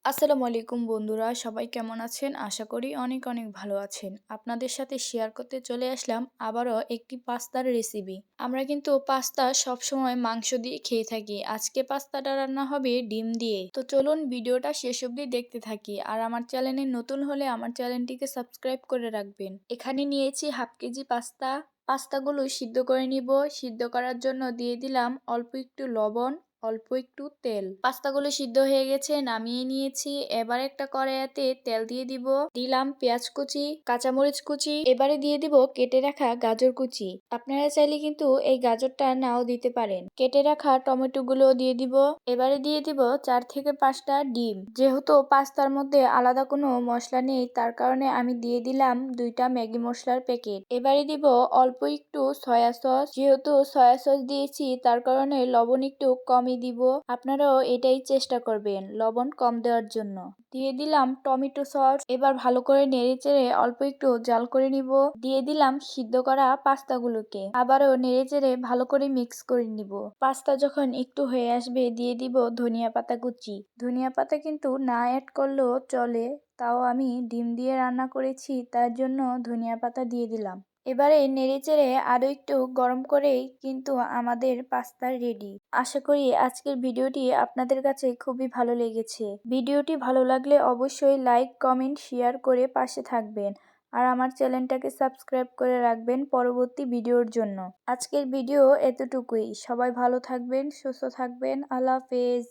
আসসালামু আলাইকুম বন্ধুরা, সবাই কেমন আছেন? আশা করি অনেক অনেক ভালো আছেন। আপনাদের সাথে শেয়ার করতে চলে আসলাম আবারও একটি পাস্তার রেসিপি। আমরা কিন্তু পাস্তা সবসময় মাংস দিয়ে খেয়ে থাকি। আজকে পাস্তাটা রান্না হবে ডিম দিয়ে। তো চলুন ভিডিওটা শেষ অবধি দেখতে থাকি। আর আমার চ্যানেলে নতুন হলে আমার চ্যানেলটিকে সাবস্ক্রাইব করে রাখবেন। এখানে নিয়েছি হাফ কেজি পাস্তা। পাস্তাগুলো সিদ্ধ করে নিব। সিদ্ধ করার জন্য দিয়ে দিলাম অল্প একটু লবণ, অল্প একটু তেল। পাস্তাগুলো সিদ্ধ হয়ে গেছে, নামিয়ে নিয়েছি। এবার একটা কড়াইতে তেল দিয়ে দিলাম পেঁয়াজ কুচি, কাঁচামরিচ কুচি, এবারে দিয়ে দিব কেটে রাখা গাজর কুচি। আপনারা চাইলে কিন্তু এই গাজরটা নাও দিতে পারেন। কেটে রাখা টমেটো গুলো দিয়ে দিব। এবারে দিয়ে দিব 4 থেকে 5টা ডিম। যেহেতু পাস্তার মধ্যে আলাদা কোনো মশলা নেই, তার কারণে আমি দিয়ে দিলাম 2টা ম্যাগি মশলার প্যাকেট। এবারে দিব অল্প একটু সয়া সস। যেহেতু সয়া সস দিয়েছি, তার কারণে লবণ একটু কমই দিব। আপনারাও এটাই চেষ্টা করবেন লবণ কম দেওয়ার জন্য। দিয়ে দিলাম টমেটো সস। এবার ভালো করে নেড়েচেড়ে অল্প একটু জাল করে নিব। দিয়ে দিলাম সিদ্ধ করা পাস্তাগুলোকে। আবারও নেড়েচেড়ে ভালো করে মিক্স করে নিব। পাস্তা যখন একটু হয়ে আসবে, দিয়ে দিব ধনিয়া পাতা কুচি। ধনিয়া পাতা কিন্তু না অ্যাড করলেও চলে, তাও আমি ডিম দিয়ে রান্না করেছি, তার জন্য ধনিয়া পাতা দিয়ে দিলাম। এবারে নেড়েচেড়ে আরো একটু গরম করেই কিন্তু আমাদের পাস্তা রেডি। আশা করি আজকের ভিডিওটি আপনাদের কাছে খুবই ভালো লেগেছে। ভিডিওটি ভালো লাগলে অবশ্যই লাইক, কমেন্ট, শেয়ার করে পাশে থাকবেন। আর আমার চ্যানেলটাকে সাবস্ক্রাইব করে রাখবেন পরবর্তী ভিডিওর জন্য। আজকের ভিডিও এতটুকুই। সবাই ভালো থাকবেন, সুস্থ থাকবেন। আল্লাহ হাফেজ।